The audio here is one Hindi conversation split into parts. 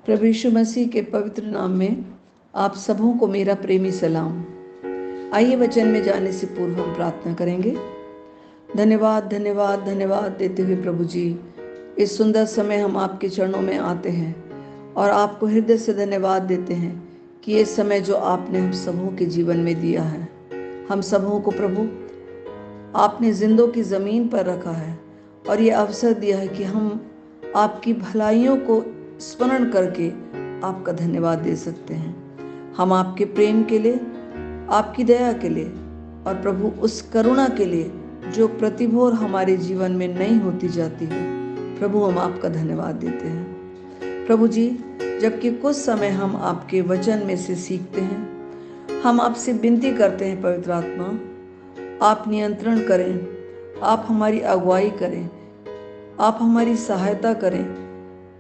प्रभु यीशु मसीह के पवित्र नाम में आप सबों को मेरा प्रेमी सलाम। आइए वचन में जाने से पूर्व हम प्रार्थना करेंगे। धन्यवाद धन्यवाद धन्यवाद देते हुए प्रभु जी, इस सुंदर समय हम आपके चरणों में आते हैं और आपको हृदय से धन्यवाद देते हैं कि ये समय जो आपने हम सबों के जीवन में दिया है, हम सबों को प्रभु आपने जिंदों की ज़मीन पर रखा है और ये अवसर दिया है कि हम आपकी भलाइयों को स्मरण करके आपका धन्यवाद दे सकते हैं। हम आपके प्रेम के लिए, आपकी दया के लिए और प्रभु उस करुणा के लिए जो प्रतिभोर हमारे जीवन में नहीं होती जाती है, प्रभु हम आपका धन्यवाद देते हैं। प्रभु जी, जबकि कुछ समय हम आपके वचन में से सीखते हैं, हम आपसे विनती करते हैं पवित्र आत्मा, आप नियंत्रण करें, आप हमारी अगुवाई करें, आप हमारी सहायता करें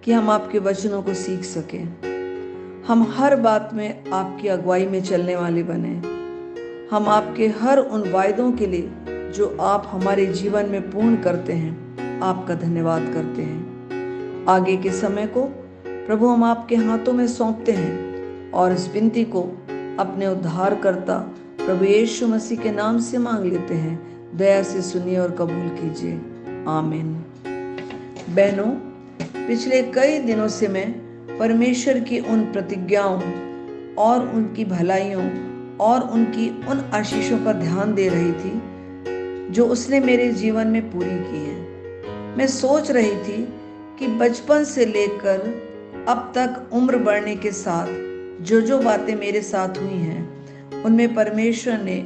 कि हम आपके वचनों को सीख सकें। हम हर बात में आपकी अगुवाई में चलने वाले बने। हम आपके हर उन वायदों के लिए जो आप हमारे जीवन में पूर्ण करते हैं, आपका धन्यवाद करते हैं। आगे के समय को प्रभु हम आपके हाथों में सौंपते हैं और इस विनती को अपने उद्धारकर्ता प्रभु यीशु मसीह के नाम से मांग लेते हैं। दया से सुनिए और कबूल कीजिए, आमीन। बहनों, पिछले कई दिनों से मैं परमेश्वर की उन प्रतिज्ञाओं और उनकी भलाइयों और उनकी उन आशीषों पर ध्यान दे रही थी जो उसने मेरे जीवन में पूरी की है। मैं सोच रही थी कि बचपन से लेकर अब तक उम्र बढ़ने के साथ जो बातें मेरे साथ हुई हैं, उनमें परमेश्वर ने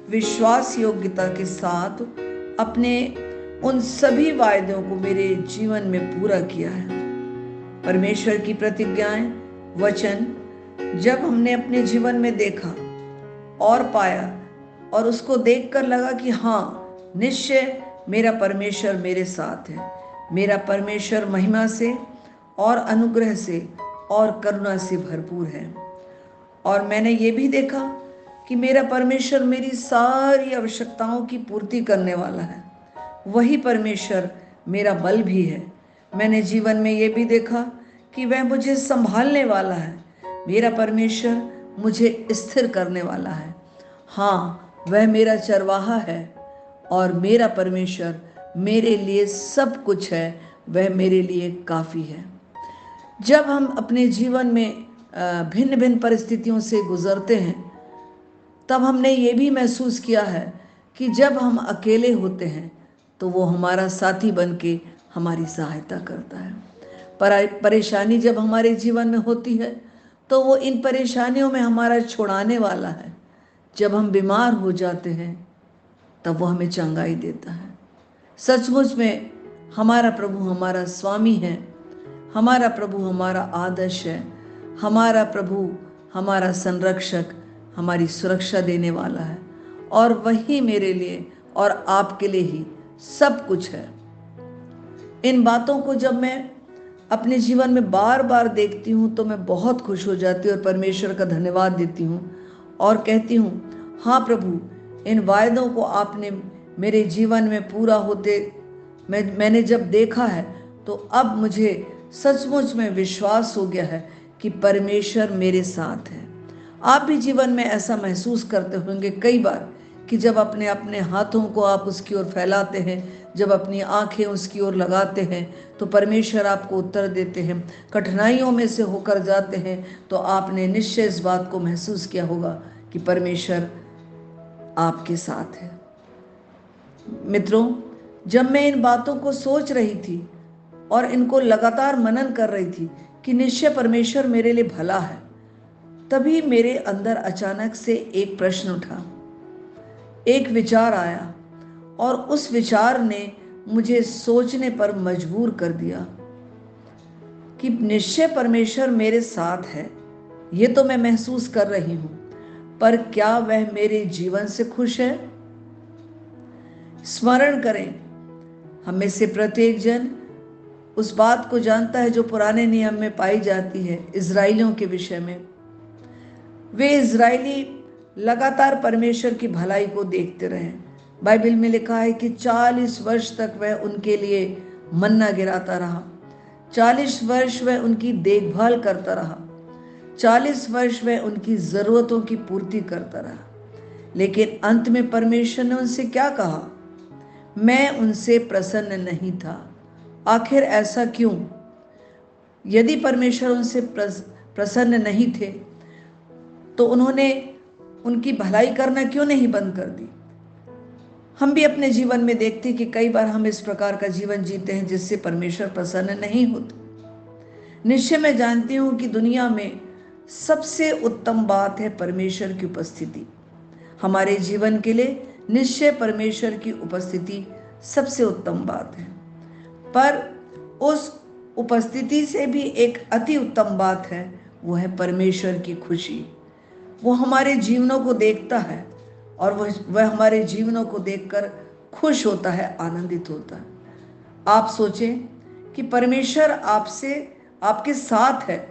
विश्वास योग्यता के साथ अपने उन सभी वायदों को मेरे जीवन में पूरा किया है। परमेश्वर की प्रतिज्ञाएं, वचन जब हमने अपने जीवन में देखा और पाया और उसको देखकर लगा कि हाँ, निश्चय मेरा परमेश्वर मेरे साथ है। मेरा परमेश्वर महिमा से और अनुग्रह से और करुणा से भरपूर है। और मैंने ये भी देखा कि मेरा परमेश्वर मेरी सारी आवश्यकताओं की पूर्ति करने वाला है। वही परमेश्वर मेरा बल भी है। मैंने जीवन में ये भी देखा कि वह मुझे संभालने वाला है। मेरा परमेश्वर मुझे स्थिर करने वाला है। हाँ, वह मेरा चरवाहा है और मेरा परमेश्वर मेरे लिए सब कुछ है। वह मेरे लिए काफ़ी है। जब हम अपने जीवन में भिन्न भिन्न परिस्थितियों से गुजरते हैं, तब हमने ये भी महसूस किया है कि जब हम अकेले होते हैं तो वो हमारा साथी बन के हमारी सहायता करता है। परेशानी जब हमारे जीवन में होती है तो वो इन परेशानियों में हमारा छुड़ाने वाला है। जब हम बीमार हो जाते हैं तब वो हमें चंगाई देता है। सचमुच में हमारा प्रभु हमारा स्वामी है, हमारा प्रभु हमारा आदर्श है, हमारा प्रभु हमारा संरक्षक, हमारी सुरक्षा देने वाला है और वही मेरे लिए और आपके लिए ही सब कुछ है। इन बातों को जब मैं अपने जीवन में बार बार देखती हूँ तो मैं बहुत खुश हो जाती हूँ और परमेश्वर का धन्यवाद देती हूँ और कहती हूँ, हाँ प्रभु, इन वायदों को आपने मेरे जीवन में पूरा होते मैंने जब देखा है तो अब मुझे सचमुच में विश्वास हो गया है कि परमेश्वर मेरे साथ है। आप भी जीवन में ऐसा महसूस करते होंगे कई बार कि जब अपने अपने हाथों को आप उसकी ओर फैलाते हैं, जब अपनी आंखें उसकी ओर लगाते हैं तो परमेश्वर आपको उत्तर देते हैं। कठिनाइयों में से होकर जाते हैं तो आपने निश्चय इस बात को महसूस किया होगा कि परमेश्वर आपके साथ है। मित्रों, जब मैं इन बातों को सोच रही थी और इनको लगातार मनन कर रही थी कि निश्चय परमेश्वर मेरे लिए भला है, तभी मेरे अंदर अचानक से एक प्रश्न उठा, एक विचार आया और उस विचार ने मुझे सोचने पर मजबूर कर दिया कि निश्चय परमेश्वर मेरे साथ है, ये तो मैं महसूस कर रही हूं, पर क्या वह मेरे जीवन से खुश है? स्मरण करें, हम में से प्रत्येक जन उस बात को जानता है जो पुराने नियम में पाई जाती है इजराइलियों के विषय में। वे इजराइली लगातार परमेश्वर की भलाई को देखते रहे। बाइबल में लिखा है कि 40 वर्ष तक वह उनके लिए मन्ना गिराता रहा। 40 वर्ष वह उनकी देखभाल करता रहा, 40 वर्ष वह उनकी जरूरतों की पूर्ति करता रहा। लेकिन अंत में परमेश्वर ने उनसे क्या कहा? मैं उनसे प्रसन्न नहीं था। आखिर ऐसा क्यों? यदि परमेश्वर उनसे प्रसन्न नहीं थे तो उन्होंने उनकी भलाई करना क्यों नहीं बंद कर दी? हम भी अपने जीवन में देखते हैं कि कई बार हम इस प्रकार का जीवन जीते हैं जिससे परमेश्वर प्रसन्न नहीं होते। निश्चय मैं जानती हूं कि दुनिया में सबसे उत्तम बात है परमेश्वर की उपस्थिति। हमारे जीवन के लिए निश्चय परमेश्वर की उपस्थिति सबसे उत्तम बात है। पर उस उपस्थिति से भी एक अति उत्तम बात है, वो है परमेश्वर की खुशी। वो हमारे जीवनों को देखता है और वह हमारे जीवनों को देखकर खुश होता है, आनंदित होता है। आप सोचें कि परमेश्वर आपसे, आपके साथ है,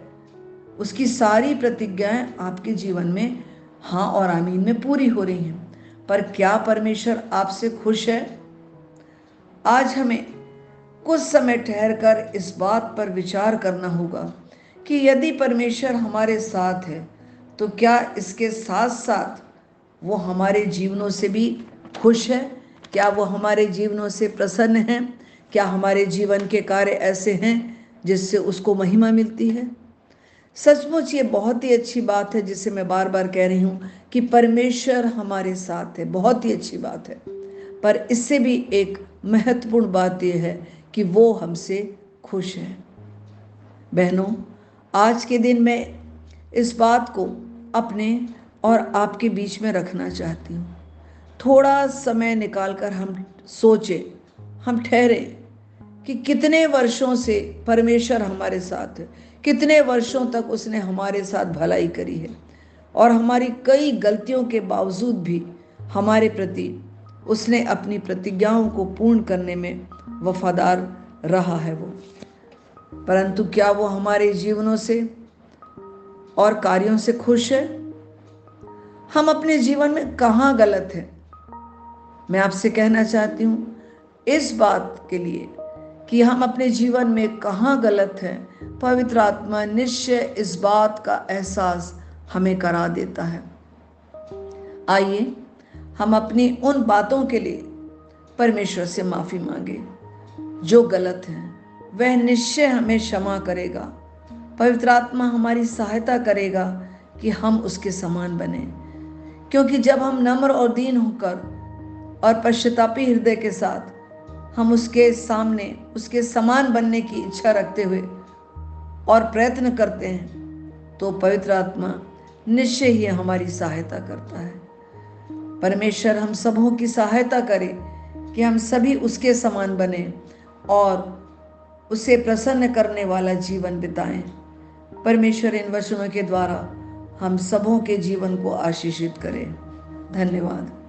उसकी सारी प्रतिज्ञाएं आपके जीवन में हाँ और आमीन में पूरी हो रही हैं। पर क्या परमेश्वर आपसे खुश है? आज हमें कुछ समय ठहरकर इस बात पर विचार करना होगा कि यदि परमेश्वर हमारे साथ है तो क्या इसके साथ साथ वो हमारे जीवनों से भी खुश है? क्या वो हमारे जीवनों से प्रसन्न है? क्या हमारे जीवन के कार्य ऐसे हैं जिससे उसको महिमा मिलती है? सचमुच ये बहुत ही अच्छी बात है जिसे मैं बार बार कह रही हूँ कि परमेश्वर हमारे साथ है। बहुत ही अच्छी बात है। पर इससे भी एक महत्वपूर्ण बात यह है कि वो हमसे खुश है। बहनों, आज के दिन मैं इस बात को अपने और आपके बीच में रखना चाहती हूँ। थोड़ा समय निकालकर हम सोचें, हम ठहरे कि कितने वर्षों से परमेश्वर हमारे साथ है, कितने वर्षों तक उसने हमारे साथ भलाई करी है और हमारी कई गलतियों के बावजूद भी हमारे प्रति उसने अपनी प्रतिज्ञाओं को पूर्ण करने में वफादार रहा है वो। परंतु क्या वो हमारे जीवनों से और कार्यों से खुश है? हम अपने जीवन में कहाँ गलत हैं? मैं आपसे कहना चाहती हूँ इस बात के लिए कि हम अपने जीवन में कहाँ गलत हैं, पवित्र आत्मा निश्चय इस बात का एहसास हमें करा देता है। आइए हम अपनी उन बातों के लिए परमेश्वर से माफ़ी मांगे जो गलत हैं। वह निश्चय हमें क्षमा करेगा। पवित्र आत्मा हमारी सहायता करेगा कि हम उसके समान बने, क्योंकि जब हम नम्र और दीन होकर और पश्चातापी हृदय के साथ हम उसके सामने उसके समान बनने की इच्छा रखते हुए और प्रयत्न करते हैं तो पवित्र आत्मा निश्चय ही हमारी सहायता करता है। परमेश्वर हम सबों की सहायता करे कि हम सभी उसके समान बने और उसे प्रसन्न करने वाला जीवन बिताएं। परमेश्वर इन वचनों के द्वारा हम सबों के जीवन को आशीषित करे। धन्यवाद।